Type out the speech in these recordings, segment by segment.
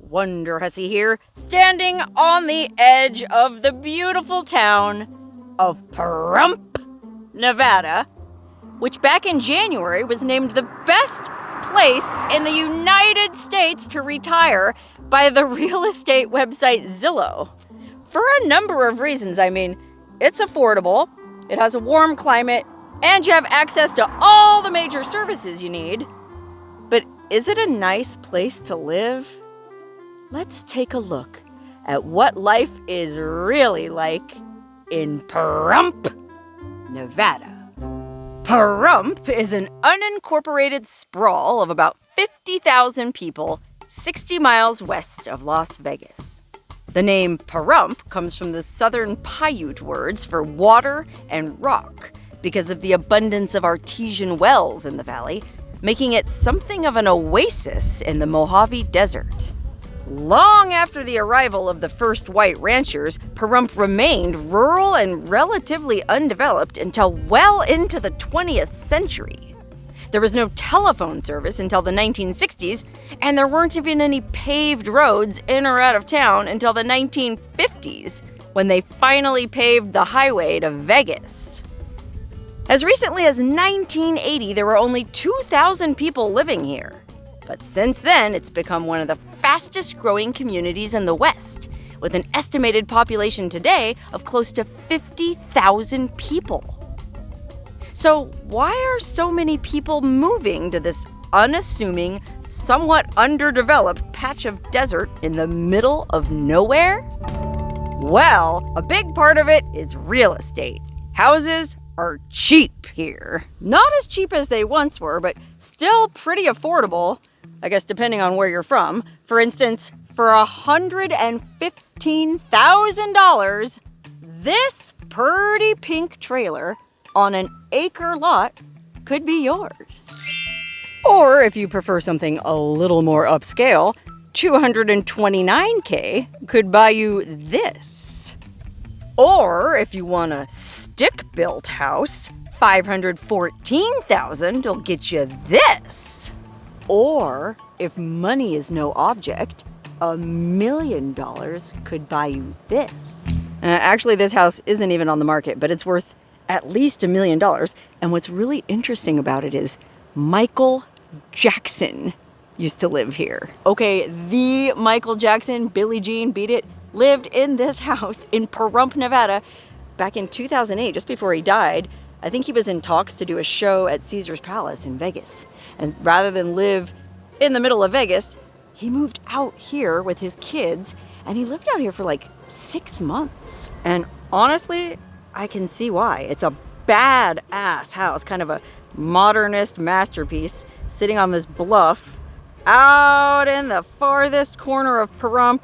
Wonderhussy here, standing on the edge of the beautiful town of Pahrump, Nevada, which back in January was named the best place in the United States to retire by the real estate website Zillow. For a number of reasons. I mean, it's affordable, it has a warm climate, and you have access to all the major services you need. But is it a nice place to live? Let's take a look at what life is really like in Pahrump, Nevada. Pahrump is an unincorporated sprawl of about 50,000 people 60 miles west of Las Vegas. The name Pahrump comes from the southern Paiute words for water and rock because of the abundance of artesian wells in the valley, making it something of an oasis in the Mojave Desert. Long after the arrival of the first white ranchers, Pahrump remained rural and relatively undeveloped until well into the 20th century. There was no telephone service until the 1960s, and there weren't even any paved roads in or out of town until the 1950s, when they finally paved the highway to Vegas. As recently as 1980, there were only 2,000 people living here. But since then, it's become one of the fastest growing communities in the West, with an estimated population today of close to 50,000 people. So why are so many people moving to this unassuming, somewhat underdeveloped patch of desert in the middle of nowhere? Well, a big part of it is real estate. Houses are cheap here. Not as cheap as they once were, but still pretty affordable, I guess depending on where you're from. For instance, for $115,000, this pretty pink trailer on an acre lot could be yours. Or if you prefer something a little more upscale, $229K could buy you this. Or if you want a stick-built house, $514,000 will get you this. Or if money is no object, $1 million could buy you this. Actually, this house isn't even on the market, but it's worth at least $1 million. And what's really interesting about it is Michael Jackson used to live here. Okay, the Michael Jackson, Billie Jean, beat it, lived in this house in Pahrump, Nevada back in 2008, just before he died. I think he was in talks to do a show at Caesar's Palace in Vegas. And rather than live in the middle of Vegas, he moved out here with his kids, and he lived out here for like 6 months. And honestly, I can see why. It's a badass house, kind of a modernist masterpiece, sitting on this bluff out in the farthest corner of Pahrump,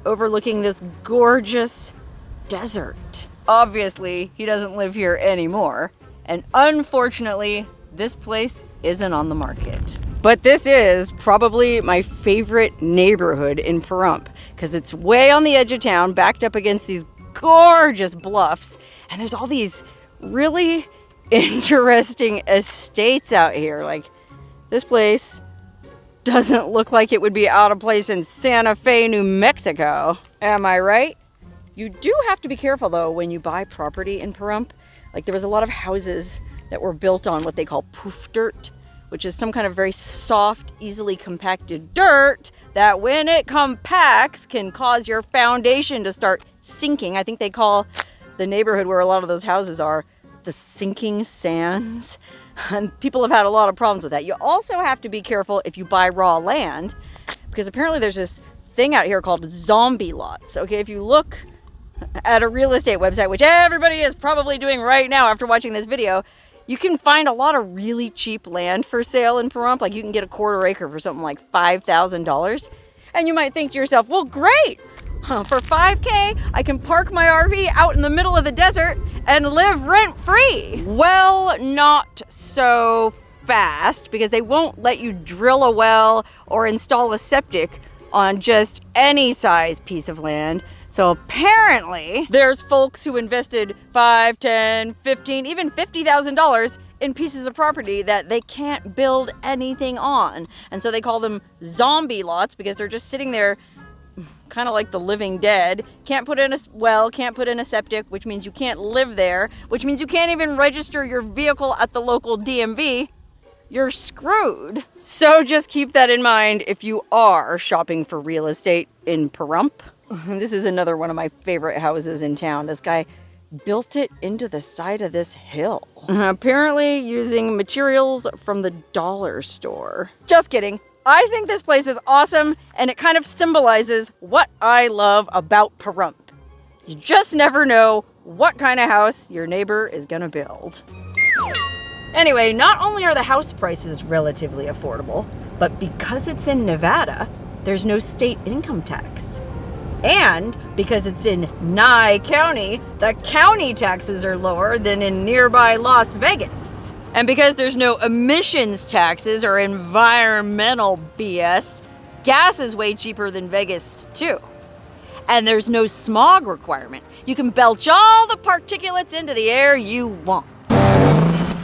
overlooking this gorgeous desert. Obviously, he doesn't live here anymore, and unfortunately, this place isn't on the market. But this is probably my favorite neighborhood in Pahrump, because it's way on the edge of town, backed up against these gorgeous bluffs, and there's all these really interesting estates out here. Like, this place doesn't look like it would be out of place in Santa Fe, New Mexico. Am I right? You do have to be careful, though, when you buy property in Pahrump. Like, there was a lot of houses that were built on what they call poof dirt, which is some kind of very soft, easily compacted dirt that when it compacts can cause your foundation to start sinking. I think they call the neighborhood where a lot of those houses are the sinking sands. And people have had a lot of problems with that. You also have to be careful if you buy raw land, because apparently there's this thing out here called zombie lots. Okay, if you look at a real estate website, which everybody is probably doing right now after watching this video, you can find a lot of really cheap land for sale in Pahrump. Like, you can get a quarter acre for something like $5,000. And you might think to yourself, well, great. For $5K, I can park my RV out in the middle of the desert and live rent-free. Well, not so fast, because they won't let you drill a well or install a septic on just any size piece of land. So apparently, there's folks who invested $5, $10, $15, even $50,000 in pieces of property that they can't build anything on. And so they call them zombie lots, because they're just sitting there kind of like the living dead. Can't put in a well, can't put in a septic, which means you can't live there, which means you can't even register your vehicle at the local DMV. You're screwed. So just keep that in mind if you are shopping for real estate in Pahrump. This is another one of my favorite houses in town. This guy built it into the side of this hill. Apparently using materials from the dollar store. Just kidding. I think this place is awesome, and it kind of symbolizes what I love about Pahrump. You just never know what kind of house your neighbor is gonna build. Anyway, not only are the house prices relatively affordable, but because it's in Nevada, there's no state income tax. And because it's in Nye County, the county taxes are lower than in nearby Las Vegas. And because there's no emissions taxes or environmental BS, gas is way cheaper than Vegas too. And there's no smog requirement. You can belch all the particulates into the air you want.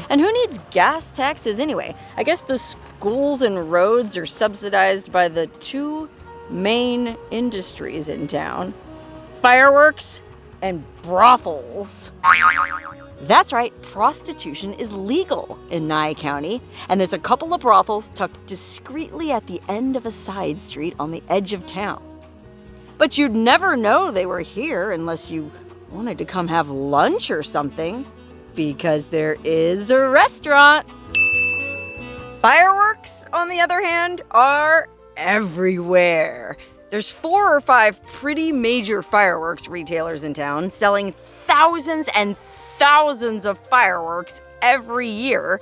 And who needs gas taxes anyway? I guess the schools and roads are subsidized by the two main industries in town: fireworks and brothels. That's right, prostitution is legal in Nye County, and there's a couple of brothels tucked discreetly at the end of a side street on the edge of town. But you'd never know they were here unless you wanted to come have lunch or something. Because there is a restaurant. Fireworks, on the other hand, are everywhere. There's 4 or 5 pretty major fireworks retailers in town selling thousands and thousands of fireworks every year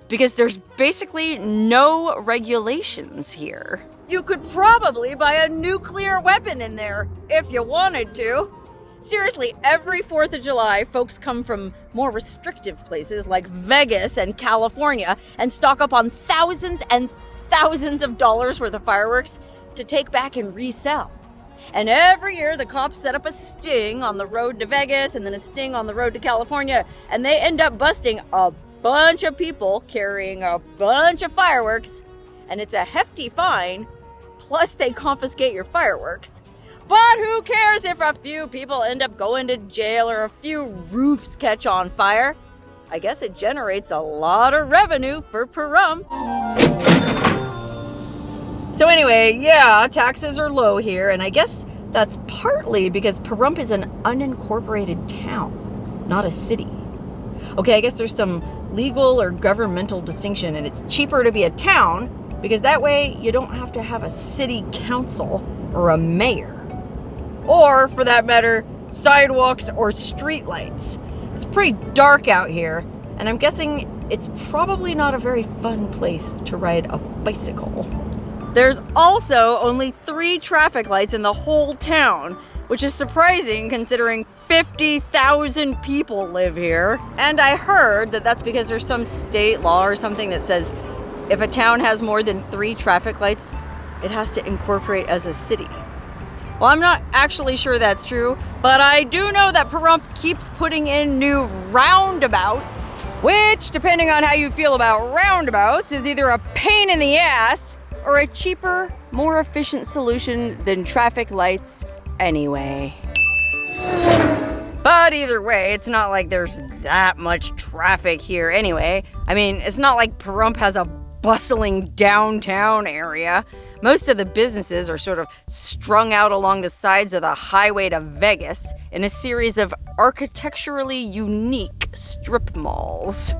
because there's basically no regulations here. You could probably buy a nuclear weapon in there if you wanted to. Seriously, every 4th of July, folks come from more restrictive places like Vegas and California and stock up on thousands and thousands of dollars worth of fireworks to take back and resell. And every year, the cops set up a sting on the road to Vegas and then a sting on the road to California, and they end up busting a bunch of people carrying a bunch of fireworks, and it's a hefty fine, plus they confiscate your fireworks. But who cares if a few people end up going to jail or a few roofs catch on fire? I guess it generates a lot of revenue for Pahrump. So anyway, yeah, taxes are low here, and I guess that's partly because Pahrump is an unincorporated town, not a city. Okay, I guess there's some legal or governmental distinction, and it's cheaper to be a town because that way you don't have to have a city council or a mayor. Or, for that matter, sidewalks or streetlights. It's pretty dark out here, and I'm guessing it's probably not a very fun place to ride a bicycle. There's also only 3 traffic lights in the whole town, which is surprising considering 50,000 people live here. And I heard that that's because there's some state law or something that says if a town has more than 3 traffic lights, it has to incorporate as a city. Well, I'm not actually sure that's true, but I do know that Pahrump keeps putting in new roundabouts, which, depending on how you feel about roundabouts, is either a pain in the ass or a cheaper, more efficient solution than traffic lights anyway. But either way, it's not like there's that much traffic here anyway. I mean, it's not like Pahrump has a bustling downtown area. Most of the businesses are sort of strung out along the sides of the highway to Vegas in a series of architecturally unique strip malls.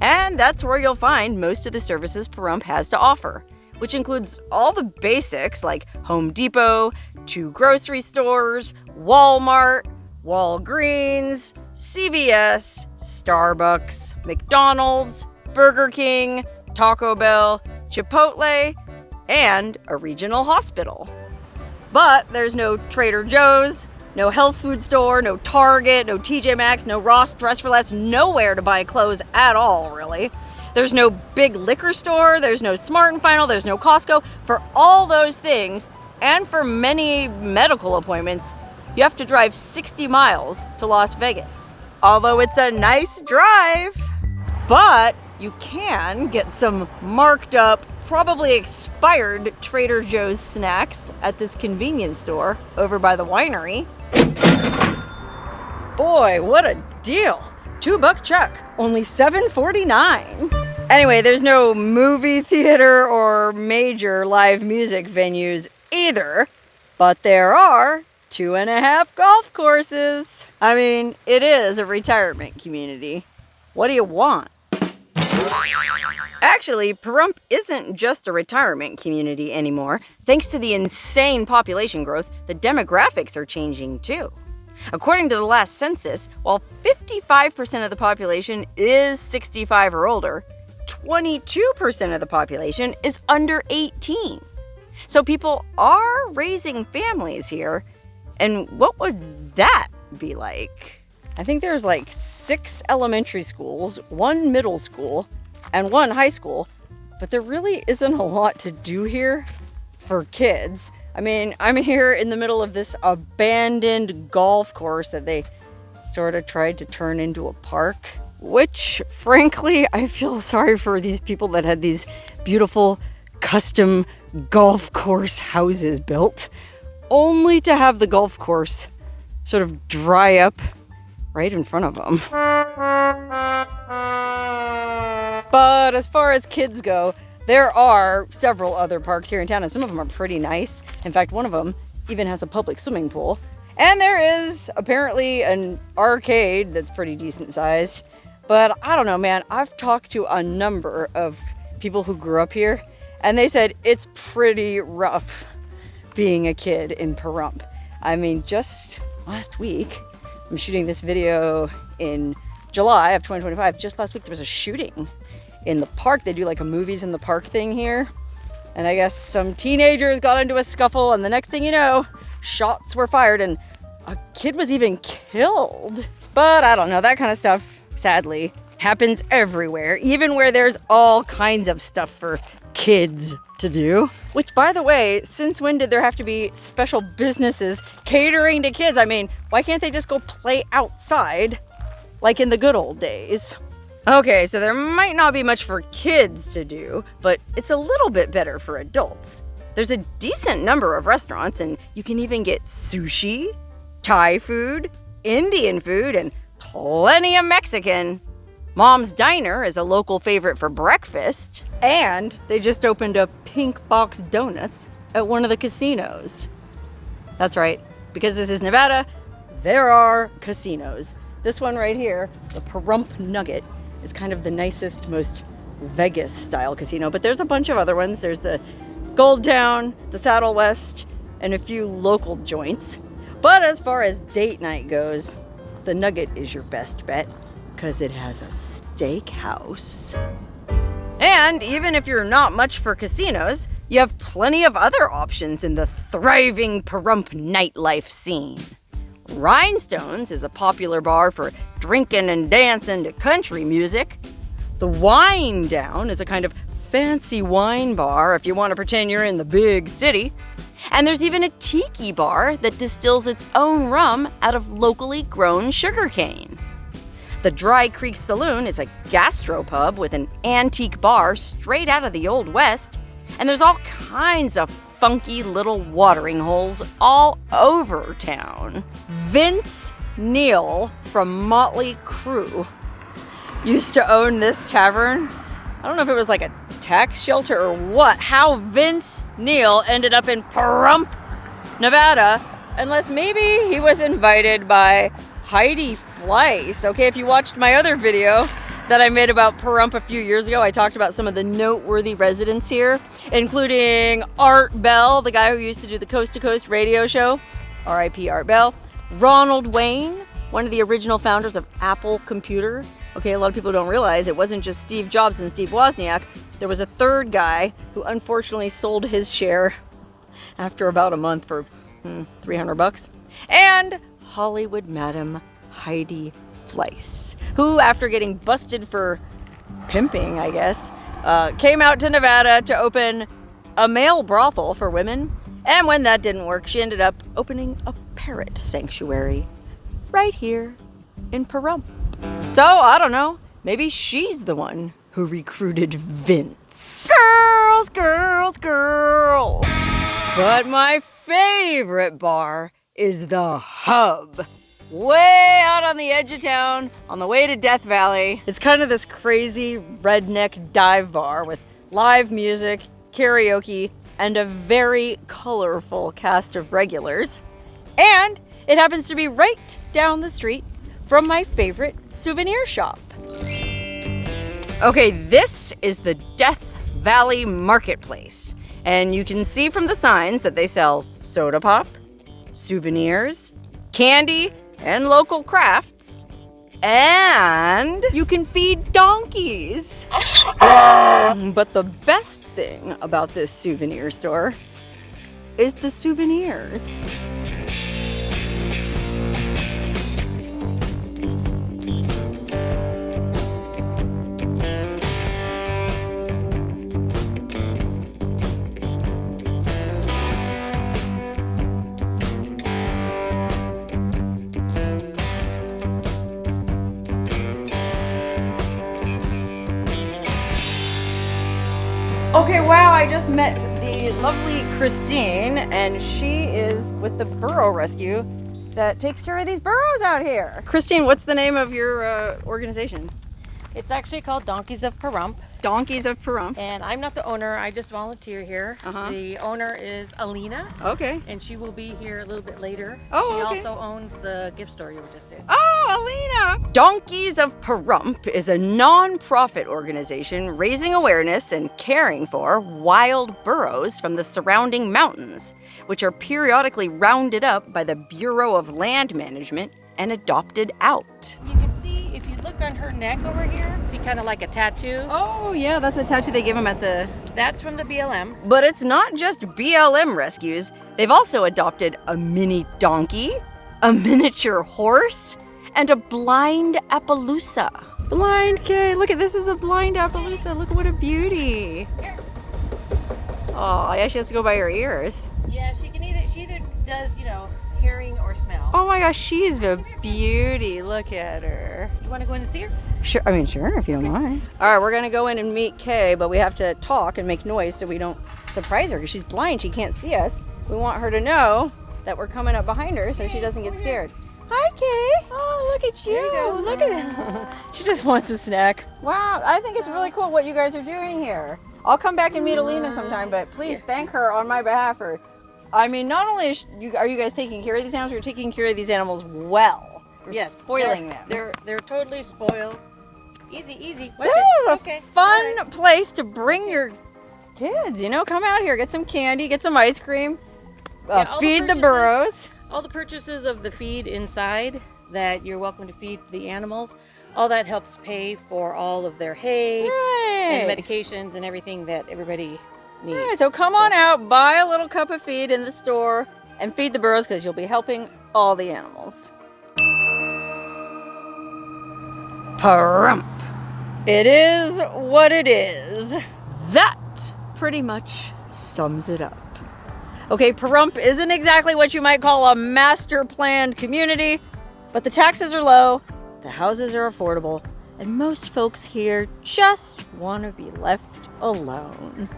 And that's where you'll find most of the services Pahrump has to offer, which includes all the basics like Home Depot, 2 grocery stores, Walmart, Walgreens, CVS, Starbucks, McDonald's, Burger King, Taco Bell, Chipotle, and a regional hospital. But there's no Trader Joe's, no health food store, no Target, no TJ Maxx, no Ross Dress for Less, nowhere to buy clothes at all, really. There's no big liquor store, there's no Smart & Final, there's no Costco. For all those things, and for many medical appointments, you have to drive 60 miles to Las Vegas. Although it's a nice drive, but you can get some marked up probably expired Trader Joe's snacks at this convenience store over by the winery. Boy, what a deal. $2 chuck, only $7.49. Anyway, there's no movie theater or major live music venues either, but there are 2.5 golf courses. I mean, it is a retirement community. What do you want? Actually, Pahrump isn't just a retirement community anymore. Thanks to the insane population growth, the demographics are changing too. According to the last census, while 55% of the population is 65 or older, 22% of the population is under 18. So people are raising families here. And what would that be like? I think there's like 6 elementary schools, 1 middle school, and 1 high school, but there really isn't a lot to do here for kids. I mean, I'm here in the middle of this abandoned golf course that they sort of tried to turn into a park, which frankly, I feel sorry for these people that had these beautiful custom golf course houses built, only to have the golf course sort of dry up right in front of them. But as far as kids go, there are several other parks here in town, and some of them are pretty nice. In fact, one of them even has a public swimming pool. And there is apparently an arcade that's pretty decent sized. But I don't know, man. I've talked to a number of people who grew up here, and they said it's pretty rough being a kid in Pahrump. I mean, just last week, I'm shooting this video in July of 2025. Just last week, there was a shooting in the park. They do like a movies in the park thing here. And I guess some teenagers got into a scuffle, and the next thing you know, shots were fired and a kid was even killed. But I don't know, that kind of stuff, sadly, happens everywhere, even where there's all kinds of stuff for kids to do. Which, by the way, since when did there have to be special businesses catering to kids? I mean, why can't they just go play outside like in the good old days? Okay, so there might not be much for kids to do, but it's a little bit better for adults. There's a decent number of restaurants, and you can even get sushi, Thai food, Indian food, and plenty of Mexican. Mom's Diner is a local favorite for breakfast, and they just opened a Pink Box Donuts at one of the casinos. That's right, because this is Nevada, there are casinos. This one right here, the Pahrump Nugget, is kind of the nicest, most Vegas-style casino, but there's a bunch of other ones. There's the Gold Town, the Saddle West, and a few local joints. But as far as date night goes, the Nugget is your best bet, because it has a steakhouse. And even if you're not much for casinos, you have plenty of other options in the thriving Pahrump nightlife scene. Rhinestones is a popular bar for drinking and dancing to country music. The Wine Down is a kind of fancy wine bar if you want to pretend you're in the big city. And there's even a tiki bar that distills its own rum out of locally grown sugarcane. The Dry Creek Saloon is a gastropub with an antique bar straight out of the Old West. And there's all kinds of funky little watering holes all over town. Vince Neil from Motley Crue used to own this tavern. I don't know if it was like a tax shelter or what. How Vince Neil ended up in Pahrump, Nevada, unless maybe he was invited by Heidi Fleiss. Okay, if you watched my other video that I made about Pahrump a few years ago, I talked about some of the noteworthy residents here, including Art Bell, the guy who used to do the Coast to Coast radio show, R.I.P. Art Bell, Ronald Wayne, one of the original founders of Apple Computer. Okay, a lot of people don't realize it wasn't just Steve Jobs and Steve Wozniak. There was a third guy who unfortunately sold his share after about a month for $300. And Hollywood Madam Heidi Fleiss, who, after getting busted for pimping, I guess, came out to Nevada to open a male brothel for women. And when that didn't work, she ended up opening a parrot sanctuary right here in Pahrump. So, I don't know, maybe she's the one who recruited Vince. Girl, girls, girls, girls. But my favorite bar is the Hub. Way out on the edge of town, on the way to Death Valley. It's kind of this crazy redneck dive bar with live music, karaoke, and a very colorful cast of regulars. And it happens to be right down the street from my favorite souvenir shop. Okay, this is the Death Valley Marketplace. And you can see from the signs that they sell soda pop, souvenirs, candy, and local crafts. And you can feed donkeys. But the best thing about this souvenir store is the souvenirs. Okay, wow, I just met the lovely Christine, and she is with the burro rescue that takes care of these burros out here. Christine, what's the name of your organization? It's actually called Donkeys of Pahrump. Donkeys of Pahrump. And I'm not the owner, I just volunteer here. The owner is Alina. Okay. And she will be here a little bit later. Oh, she okay. also owns the gift store you were just in. Oh, Alina! Donkeys of Pahrump is a non-profit organization raising awareness and caring for wild burros from the surrounding mountains, which are periodically rounded up by the Bureau of Land Management and adopted out. You can see, if you look on her neck over here, see kind of like a tattoo. Oh yeah, that's a tattoo they give them at the... That's from the BLM. But it's not just BLM rescues. They've also adopted a mini donkey, a miniature horse, and a blind Appaloosa. Blind kid, look at this is a blind Appaloosa. Look what a beauty. Oh yeah, she has to go by her ears. Yeah, she either does, hearing or smell. Oh my gosh, she's a beauty. Look at her. You want to go in and see her? Sure, sure, if you don't mind. All right, we're gonna go in and meet Kay, but we have to talk and make noise so we don't surprise her because she's blind, she can't see us. We want her to know that we're coming up behind her so she doesn't get scared. Hi, Kay. Oh, look at you. There you go. Look at that. She just wants a snack. Wow, I think it's really cool what you guys are doing here. I'll come back and meet Alina sometime, but please thank her on my behalf for, not only are you guys taking care of these animals, you're taking care of these animals well. You're spoiling them. They're totally spoiled. Easy. This is a fun place to bring your kids, come out here, get some candy, get some ice cream, feed the burros. All the purchases of the feed inside that you're welcome to feed the animals, all that helps pay for all of their hay and medications and everything that everybody needs. Right, so come on out, buy a little cup of feed in the store and feed the burros because you'll be helping all the animals. Pahrump. It is what it is. That pretty much sums it up. Okay, Pahrump isn't exactly what you might call a master planned community, but the taxes are low, the houses are affordable, and most folks here just want to be left alone.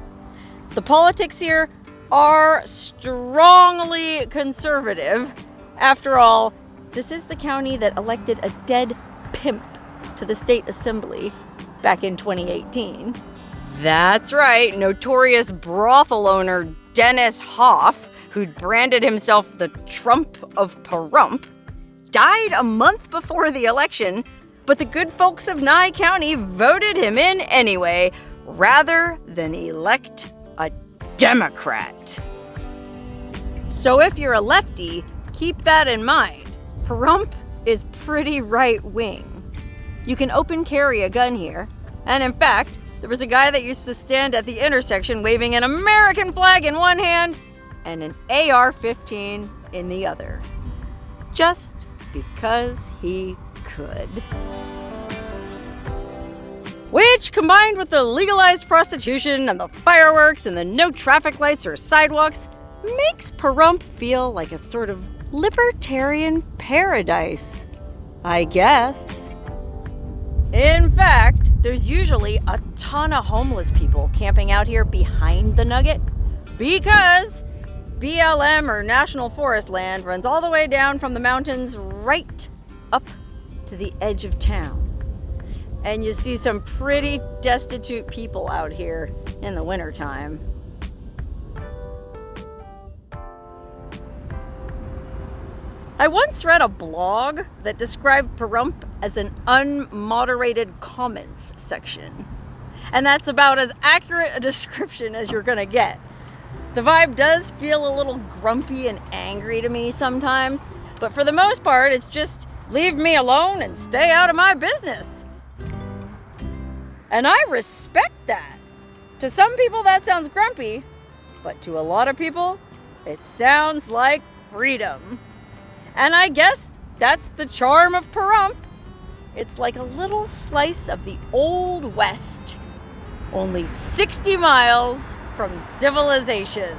The politics here are strongly conservative. After all, this is the county that elected a dead pimp to the state assembly back in 2018. That's right, notorious brothel owner Dennis Hoff, who'd branded himself the Trump of Pahrump, died a month before the election, but the good folks of Nye County voted him in anyway, rather than elect a Democrat. So if you're a lefty, keep that in mind. Pahrump is pretty right-wing. You can open carry a gun here, and in fact, there was a guy that used to stand at the intersection waving an American flag in one hand and an AR-15 in the other. Just because he could. Which, combined with the legalized prostitution and the fireworks and the no traffic lights or sidewalks, makes Pahrump feel like a sort of libertarian paradise, I guess. In fact, there's usually a ton of homeless people camping out here behind the Nugget because BLM or National Forest land runs all the way down from the mountains right up to the edge of town. And you see some pretty destitute people out here in the wintertime. I once read a blog that described Pahrump as an unmoderated comments section. And that's about as accurate a description as you're gonna get. The vibe does feel a little grumpy and angry to me sometimes, but for the most part, it's just leave me alone and stay out of my business. And I respect that. To some people that sounds grumpy, but to a lot of people, it sounds like freedom. And I guess that's the charm of Pahrump. It's like a little slice of the Old West, only 60 miles from civilization.